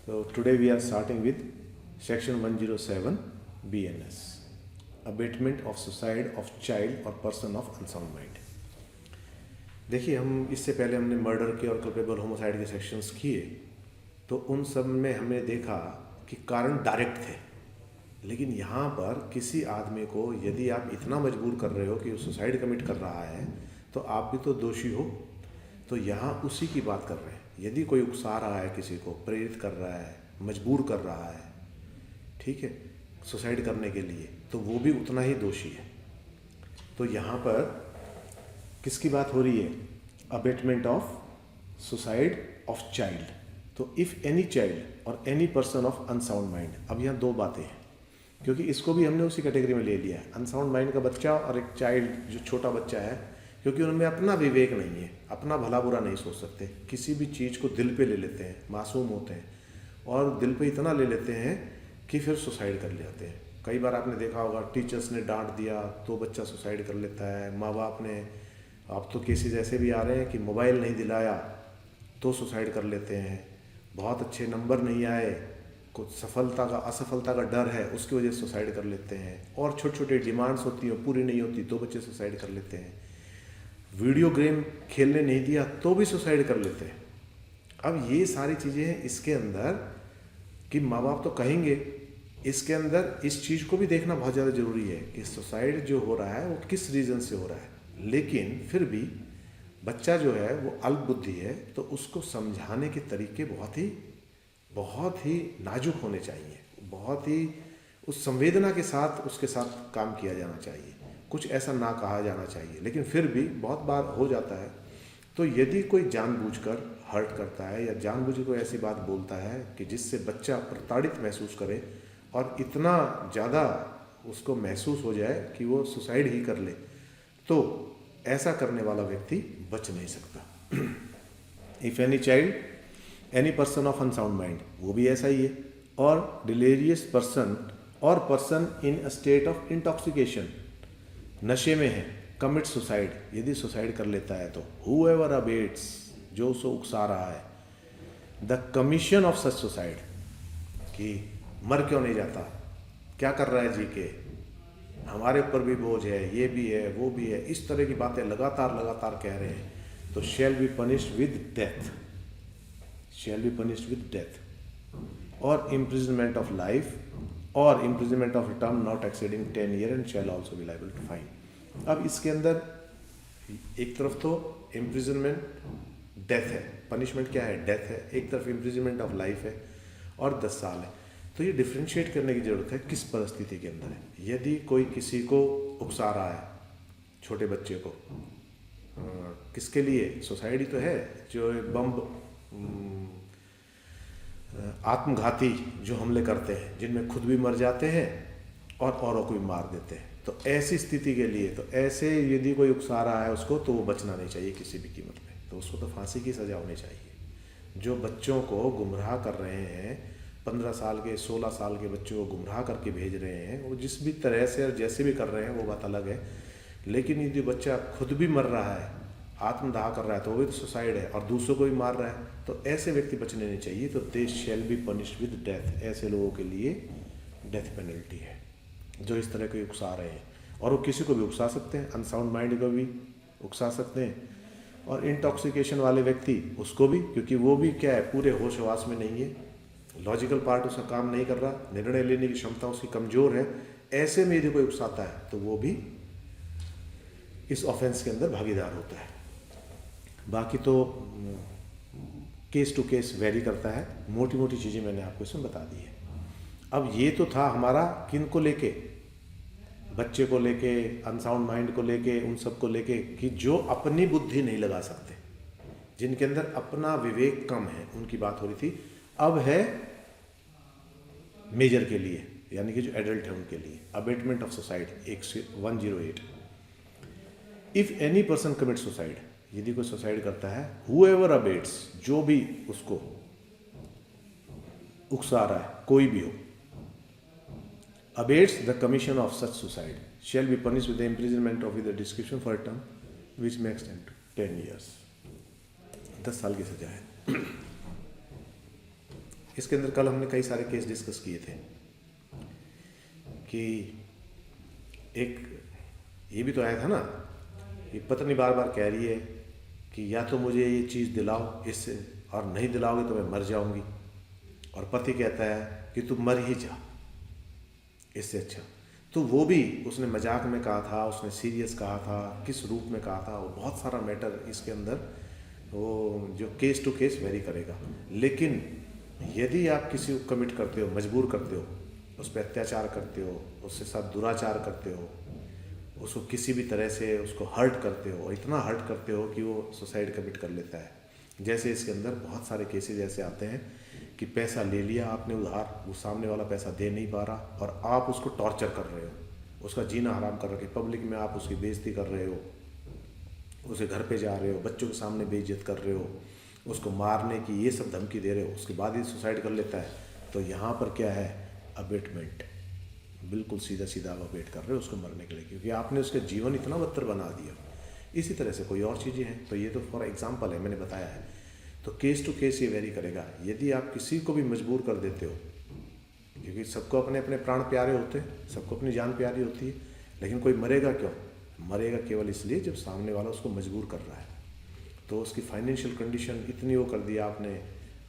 So today we are starting with section 107 BNS, abatement of suicide of child or person of unsound mind. देखिए, हम इससे पहले हमने murder के और कल्पेबल होमोसाइड के सेक्शंस किए, तो उन सब में हमने देखा कि कारण डायरेक्ट थे। लेकिन यहाँ पर किसी आदमी को यदि आप इतना मजबूर कर रहे हो कि वो सुसाइड कमिट कर रहा है, तो आप भी तो दोषी हो। तो यहाँ उसी की बात कर रहे हैं। यदि कोई उकसा रहा है, किसी को प्रेरित कर रहा है, मजबूर कर रहा है, ठीक है, सुसाइड करने के लिए, तो वो भी उतना ही दोषी है। तो यहाँ पर किसकी बात हो रही है? Abetment of suicide of child. तो इफ़ एनी चाइल्ड और any person of unsound mind, अब यहाँ दो बातें हैं, क्योंकि इसको भी हमने उसी कैटेगरी में ले लिया है। अनसाउंड माइंड का बच्चा और एक चाइल्ड जो छोटा बच्चा है, क्योंकि उनमें अपना विवेक नहीं है, अपना भला बुरा नहीं सोच सकते, किसी भी चीज़ को दिल पे ले लेते हैं, मासूम होते हैं और दिल पे इतना ले लेते हैं कि फिर सुसाइड कर लेते हैं। कई बार आपने देखा होगा, टीचर्स ने डांट दिया तो बच्चा सुसाइड कर लेता है, माँ बाप ने, अब तो केसेस ऐसे भी आ रहे हैं कि मोबाइल नहीं दिलाया तो सुसाइड कर लेते हैं, बहुत अच्छे नंबर नहीं आए, कुछ सफलता का असफलता का डर है, उसकी वजह से सुसाइड कर लेते हैं, और छोटी छोटी डिमांड्स होती हैं पूरी नहीं होती तो बच्चे सुसाइड कर लेते हैं, वीडियो गेम खेलने नहीं दिया तो भी सुसाइड कर लेते हैं। अब ये सारी चीज़ें हैं इसके अंदर कि माँ बाप तो कहेंगे, इसके अंदर इस चीज़ को भी देखना बहुत ज़्यादा ज़रूरी है कि सुसाइड जो हो रहा है वो किस रीज़न से हो रहा है। लेकिन फिर भी बच्चा जो है वो अल्प बुद्धि है, तो उसको समझाने के तरीके बहुत ही नाजुक होने चाहिए, बहुत ही उस संवेदना के साथ उसके साथ काम किया जाना चाहिए, कुछ ऐसा ना कहा जाना चाहिए। लेकिन फिर भी बहुत बार हो जाता है। तो यदि कोई जानबूझकर हर्ट करता है या जानबूझकर कोई ऐसी बात बोलता है कि जिससे बच्चा प्रताड़ित महसूस करे और इतना ज़्यादा उसको महसूस हो जाए कि वो सुसाइड ही कर ले, तो ऐसा करने वाला व्यक्ति बच नहीं सकता। If any child any person of unsound mind, वो भी ऐसा ही है, और डिलीरियस पर्सन और person in a state of intoxication, नशे में है, कमिट सुसाइड, यदि सुसाइड कर लेता है तो हूएवर अबेट्स, जो उसको उकसा रहा है, the commission of such suicide, कि मर क्यों नहीं जाता, क्या कर रहा है जी के, हमारे ऊपर भी बोझ है, ये भी है, वो भी है, इस तरह की बातें लगातार कह रहे हैं, तो shall be punished with death, shall be punished with death और इम्प्रिजनमेंट ऑफ लाइफ और imprisonment of term not exceeding 10 year and shall also be liable to fine. अब इसके अंदर एक तरफ तो इम्प्रिजनमेंट डेथ है, पनिशमेंट क्या है, डेथ है, एक तरफ इम्प्रिजनमेंट ऑफ लाइफ है और 10 साल है। तो ये डिफ्रेंशिएट करने की ज़रूरत है किस परिस्थिति के अंदर है। यदि कोई किसी को उकसा रहा है, छोटे बच्चे को, किसके लिए, सोसाइटी तो है, जो बम आत्मघाती जो हमले करते हैं, जिनमें खुद भी मर जाते हैं और औरों को भी मार देते हैं, तो ऐसी स्थिति के लिए, तो ऐसे यदि कोई उकसा रहा है उसको, तो वो बचना नहीं चाहिए किसी भी कीमत में, तो उसको तो फांसी की सज़ा होनी चाहिए। जो बच्चों को गुमराह कर रहे हैं, 15 साल के 16 साल के बच्चों को गुमराह करके भेज रहे हैं, वो जिस भी तरह से और जैसे भी कर रहे हैं वो बात अलग है। लेकिन यदि बच्चा खुद भी मर रहा है, आत्मदाह कर रहा है, तो वो भी तो सुसाइड है, और दूसरों को भी मार रहा है, तो ऐसे व्यक्ति बचने नहीं चाहिए। तो they shall be punished with death, ऐसे लोगों के लिए डेथ पेनल्टी है जो इस तरह के उकसा रहे हैं। और वो किसी को भी उकसा सकते हैं, अनसाउंड माइंड को भी उकसा सकते हैं, और इंटॉक्सिकेशन वाले व्यक्ति उसको भी, क्योंकि वो भी क्या है, पूरे होश हवास में नहीं है, लॉजिकल पार्ट उसका काम नहीं कर रहा, निर्णय लेने की क्षमता उसकी कमज़ोर है, ऐसे में यदि कोई उकसाता है तो वो भी इस ऑफेंस के अंदर भागीदार होता है। बाकी तो केस टू केस वेरी करता है, मोटी मोटी चीज़ें मैंने आपको इसमें बता दी है। अब ये तो था हमारा किन को लेके, बच्चे को लेके, अनसाउंड माइंड को लेके, उन सब को लेके, कि जो अपनी बुद्धि नहीं लगा सकते, जिनके अंदर अपना विवेक कम है, उनकी बात हो रही थी। अब है मेजर के लिए, यानी कि जो एडल्ट है उनके लिए, abetment of suicide 108। If any person commit suicide, यदि कोई सुसाइड करता है, हूएवर अबेट्स, जो भी उसको उकसा रहा है, कोई भी हो, abets the commission of such suicide shall be punished with the imprisonment of with description for a term which may extend to 10 years, 10 साल की सजा है। इसके अंदर कल हमने कई सारे केस डिस्कस किए थे कि एक ये भी तो आया था ना कि पत्नी बार बार कह रही है कि या तो मुझे ये चीज़ दिलाओ इससे, और नहीं दिलाओगे तो मैं मर जाऊंगी, और पति कहता है कि तू मर ही जा इससे अच्छा। तो वो भी उसने मजाक में कहा था, उसने सीरियस कहा था, किस रूप में कहा था, वो बहुत सारा मैटर इसके अंदर वो जो केस टू केस वेरी करेगा। लेकिन यदि आप किसी को कमिट करते हो, मजबूर करते हो, उस पर अत्याचार करते हो, उसके साथ दुराचार करते हो, उसको किसी भी तरह से उसको हर्ट करते हो, इतना हर्ट करते हो कि वो सुसाइड कमिट कर लेता है। जैसे इसके अंदर बहुत सारे केसेस ऐसे आते हैं कि पैसा ले लिया आपने उधार, वो सामने वाला पैसा दे नहीं पा रहा और आप उसको टॉर्चर कर रहे हो, उसका जीना हराम कर रहे हो, पब्लिक में आप उसकी बेइज्जती कर रहे हो, उसे घर पे जा रहे हो, बच्चों के सामने बेइज्जत कर रहे हो, उसको मारने की ये सब धमकी दे रहे हो, उसके बाद ही सुसाइड कर लेता है। तो यहाँ पर क्या है, अबेटमेंट, बिल्कुल सीधा सीधा आप अबेट कर रहे हो उसको मरने के लिए, क्योंकि आपने उसका जीवन इतना बदतर बना दिया। इसी तरह से कोई और चीज़ें हैं, तो ये तो फॉर एग्जांपल है, मैंने बताया है। तो केस टू केस ये वेरी करेगा। यदि आप किसी को भी मजबूर कर देते हो, क्योंकि सबको अपने अपने प्राण प्यारे होते हैं, सबको अपनी जान प्यारी होती है, लेकिन कोई मरेगा क्यों? मरेगा केवल इसलिए जब सामने वाला उसको मजबूर कर रहा है। तो उसकी फाइनेंशियल कंडीशन इतनी वो कर दिया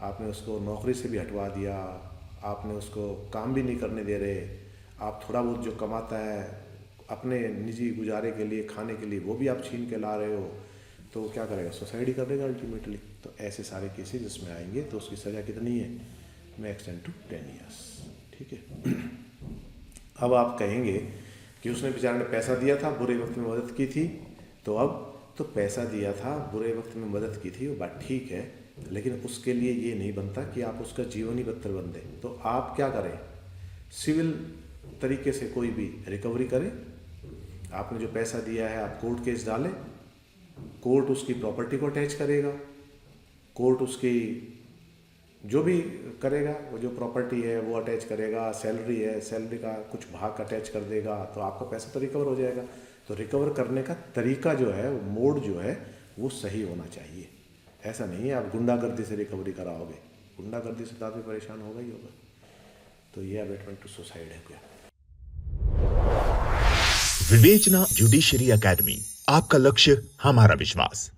आपने उसको नौकरी से भी हटवा दिया, आपने उसको काम भी नहीं करने दे रहे, आप थोड़ा बहुत जो कमाता है अपने निजी गुजारे के लिए, खाने के लिए, वो भी आप छीन के ला रहे हो, तो वो क्या करेगा? सुसाइड ही कर देगा अल्टीमेटली। तो ऐसे सारे केसेस जिसमें आएंगे तो उसकी सज़ा कितनी है? Max 10 to 10 years। ठीक है। अब आप कहेंगे कि उसने बेचारे ने पैसा दिया था, बुरे वक्त में मदद की थी, तो अब तो पैसा दिया था, बुरे वक्त में मदद की थी, वो बात ठीक है, लेकिन उसके लिए ये नहीं बनता कि आप उसका जीवन ही बदतर बन दें। तो आप क्या करें? सिविल तरीके से कोई भी रिकवरी करें। आपने जो पैसा दिया है आप कोर्ट केस डालें, कोर्ट उसकी प्रॉपर्टी को अटैच करेगा, कोर्ट उसकी जो भी करेगा, वो जो प्रॉपर्टी है वो अटैच करेगा, सैलरी है, सैलरी का कुछ भाग अटैच कर देगा, तो आपका पैसा तो रिकवर हो जाएगा। तो रिकवर करने का तरीका जो है, वो मोड जो है, वो सही होना चाहिए। ऐसा नहीं है आप गुंडागर्दी से रिकवरी कराओगे, गुंडागर्दी से तो आदमी परेशान होगा ही होगा। तो ये अबेटमेंट टू सुसाइड है क्या? विवेचना जुडिशरी एकेडमी, आपका लक्ष्य हमारा विश्वास।